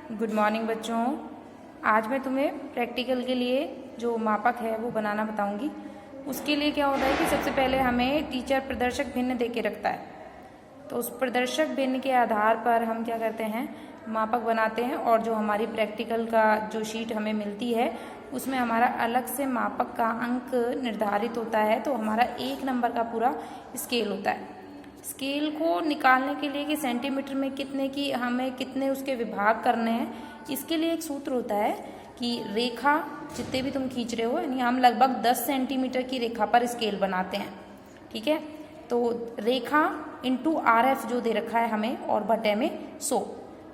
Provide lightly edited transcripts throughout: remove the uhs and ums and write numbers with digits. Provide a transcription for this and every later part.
Good morning बच्चों। आज मैं तुम्हें प्रैक्टिकल के लिए जो मापक है वो बनाना बताऊंगी। उसके लिए क्या होता है कि सबसे पहले हमें टीचर प्रदर्शक भिन्न दे के रखता है, तो उस प्रदर्शक भिन्न के आधार पर हम क्या करते हैं, मापक बनाते हैं। और जो हमारी प्रैक्टिकल का जो शीट हमें मिलती है उसमें हमारा अलग से मापक का अंक निर्धारित होता है। तो हमारा 1 नंबर का पूरा स्केल होता है। स्केल को निकालने के लिए कि सेंटीमीटर में कितने की हमें कितने उसके विभाग करने हैं, इसके लिए एक सूत्र होता है कि रेखा जितने भी तुम खींच रहे हो, यानी हम लगभग 10 सेंटीमीटर की रेखा पर स्केल बनाते हैं। ठीक है, तो रेखा इंटू RF जो दे रखा है हमें और बटे में 100,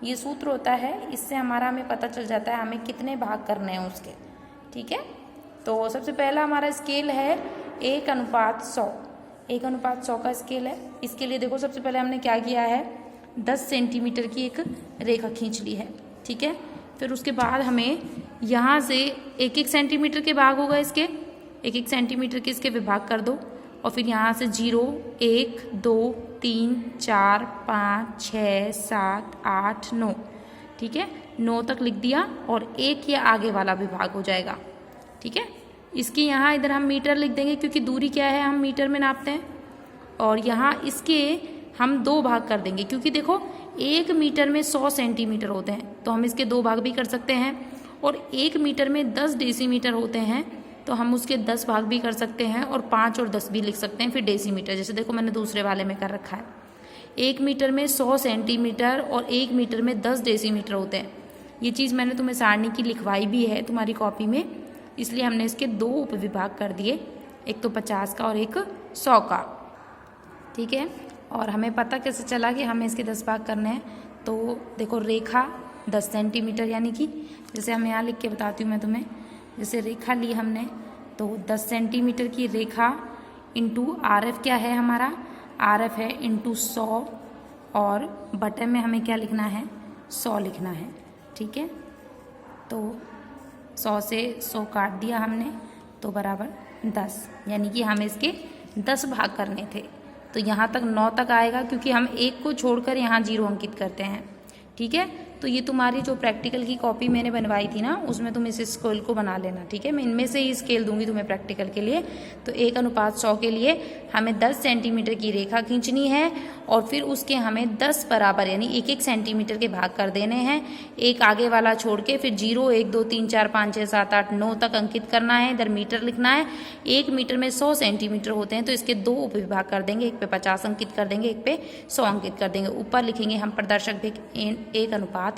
ये सूत्र होता है। इससे हमें पता चल जाता है हमें कितने भाग करने हैं उसके। ठीक है, तो सबसे पहला हमारा स्केल है 1:100। 1:100 का स्केल है। इसके लिए देखो सबसे पहले हमने क्या किया है, 10 सेंटीमीटर की एक रेखा खींच ली है। ठीक है, फिर उसके बाद हमें यहाँ से 1-1 सेंटीमीटर के भाग होगा इसके, 1-1 सेंटीमीटर के इसके विभाग कर दो। और फिर यहाँ से 0, 1, 2, 3, 4, 5, 6, 7, 8, 9। ठीक है, 9 तक लिख दिया और 1 या आगे वाला विभाग हो जाएगा। ठीक है, इसकी यहाँ इधर हम मीटर लिख देंगे क्योंकि दूरी क्या है हम मीटर में नापते हैं। और यहाँ इसके हम 2 भाग कर देंगे क्योंकि देखो 1 मीटर में 100 सेंटीमीटर होते हैं, तो हम इसके 2 भाग भी कर सकते हैं। और 1 मीटर में 10 डेसीमीटर होते हैं, तो हम उसके 10 भाग भी कर सकते हैं। और 5 और 10 भी लिख सकते हैं फिर डेसीमीटर, जैसे देखो मैंने दूसरे वाले में कर रखा है। 1 मीटर में 100 सेंटीमीटर और 1 मीटर में 10 डेसीमीटर होते हैं। ये चीज़ मैंने तुम्हें सारणी की लिखवाई भी है तुम्हारी कॉपी में, इसलिए हमने इसके 2 उपविभाग कर दिए, एक तो 50 का और एक 100 का। ठीक है, और हमें पता कैसे चला कि हमें इसके 10 भाग करने हैं, तो देखो रेखा 10 सेंटीमीटर, यानी कि जैसे हम यहाँ लिख के बताती हूँ मैं तुम्हें। जैसे रेखा ली हमने तो 10 सेंटीमीटर की रेखा इंटू RF क्या है हमारा, RF है इंटू 100 और बटे में हमें क्या लिखना है, 100 लिखना है। ठीक है, तो 100 से 100 काट दिया हमने तो बराबर 10, यानी कि हमें इसके 10 भाग करने थे। तो यहाँ तक 9 तक आएगा क्योंकि हम 1 को छोड़कर यहाँ 0 अंकित करते हैं। ठीक है, तो ये तुम्हारी जो प्रैक्टिकल की कॉपी मैंने बनवाई थी ना, उसमें तुम इस स्केल को बना लेना। ठीक है, मैं इनमें से ही स्केल दूंगी तुम्हें प्रैक्टिकल के लिए। तो 1:100 के लिए हमें 10 सेंटीमीटर की रेखा खींचनी है और फिर उसके हमें 10 बराबर यानी 1-1 सेंटीमीटर के भाग कर देने हैं, एक आगे वाला छोड़ के। फिर 0, 1, 2, 3, 4, 5, 6, 7, 8, 9 तक अंकित करना है। इधर मीटर लिखना है। 1 मीटर में 100 सेंटीमीटर होते हैं, तो इसके 2 उपविभाग कर देंगे, एक पे 50 अंकित कर देंगे, एक पे 100 अंकित कर देंगे। ऊपर लिखेंगे हम प्रदर्शक भी 1:100।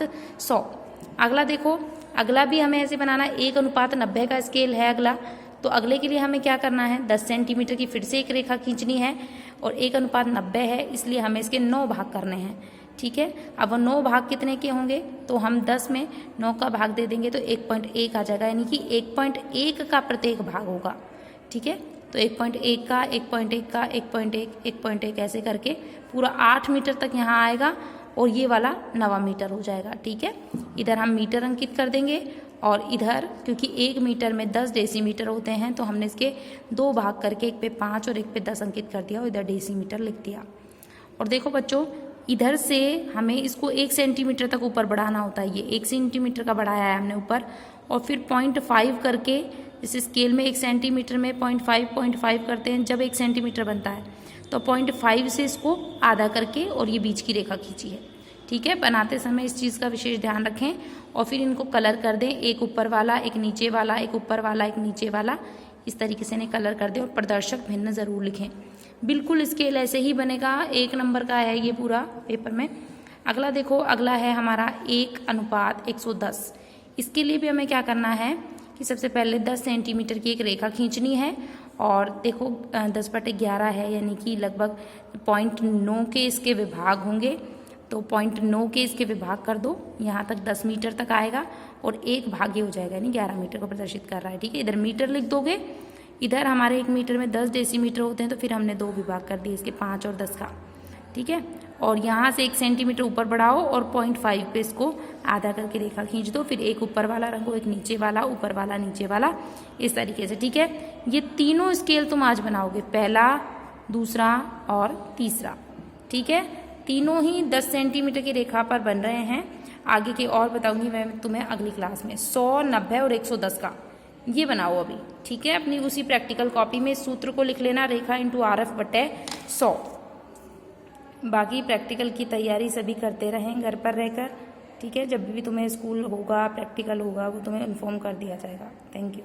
अगला देखो, अगला भी हमें ऐसे बनाना है। 1:90 का स्केल है अगला। तो अगले के लिए हमें क्या करना है, 10 सेंटीमीटर की फिर से एक रेखा खींचनी है और 1:90 है, इसलिए हमें इसके 9 भाग करने हैं। ठीक है, अब 9 भाग कितने के होंगे, तो हम 10 में 9 का भाग दे देंगे तो 1.1 आ जाएगा, यानी कि 1.1 का प्रत्येक भाग होगा। ठीक है, तो 1.1 का 1.1 का 1.1 1.1 ऐसे करके पूरा 8 मीटर तक यहाँ आएगा और ये वाला 9वां मीटर हो जाएगा। ठीक है, इधर हम मीटर अंकित कर देंगे और इधर क्योंकि 1 मीटर में 10 डेसीमीटर होते हैं, तो हमने इसके 2 भाग करके एक पे 5 और एक पे 10 अंकित कर दिया और इधर डेसीमीटर लिख दिया। और देखो बच्चों, इधर से हमें इसको 1 सेंटीमीटर तक ऊपर बढ़ाना होता है। ये 1 सेंटीमीटर का बढ़ाया है हमने ऊपर, और फिर 0.5 करके इस स्केल में 1 सेंटीमीटर में 0.5 करते हैं जब 1 सेंटीमीटर बनता है, तो 0.5 से इसको आधा करके और ये बीच की रेखा खींची है। ठीक है, बनाते समय इस चीज़ का विशेष ध्यान रखें। और फिर इनको कलर कर दें, एक ऊपर वाला, एक नीचे वाला, एक ऊपर वाला, एक नीचे वाला, इस तरीके से इन्हें कलर कर दें और प्रदर्शक भिन्न ज़रूर लिखें। बिल्कुल स्केल ऐसे ही बनेगा, 1 नंबर का है ये पूरा पेपर में। अगला देखो, अगला है हमारा 1:110। इसके लिए भी हमें क्या करना है कि सबसे पहले 10 सेंटीमीटर की एक रेखा खींचनी है और देखो 10/11 है, यानी कि लगभग 0.9 के इसके विभाग होंगे। तो 0.9 के इसके विभाग कर दो, यहाँ तक 10 मीटर तक आएगा और एक भाग ये हो जाएगा, यानी 11 मीटर को प्रदर्शित कर रहा है। ठीक है, इधर मीटर लिख दोगे। इधर हमारे 1 मीटर में 10 डेसीमीटर होते हैं, तो फिर हमने 2 विभाग कर दिए इसके 5 और 10 का। ठीक है, और यहाँ से 1 सेंटीमीटर ऊपर बढ़ाओ और 0.5 पे इसको आधा करके रेखा खींच दो। फिर एक ऊपर वाला रंगो, एक नीचे वाला, ऊपर वाला, नीचे वाला, इस तरीके से। ठीक है, ये तीनों स्केल तुम आज बनाओगे, पहला, दूसरा और तीसरा। ठीक है, तीनों ही 10 सेंटीमीटर की रेखा पर बन रहे हैं। आगे के और बताऊंगी मैं तुम्हें अगली क्लास में। 100, 90 और 110 का ये बनाओ अभी, ठीक है। अपनी उसी प्रैक्टिकल कॉपी में इस सूत्र को लिख लेना, रेखा इंटू RF बटे 100। बाकी प्रैक्टिकल की तैयारी सभी करते रहें घर पर रहकर, ठीक है। जब भी तुम्हें स्कूल होगा, प्रैक्टिकल होगा, वो तुम्हें इन्फॉर्म कर दिया जाएगा। Thank you.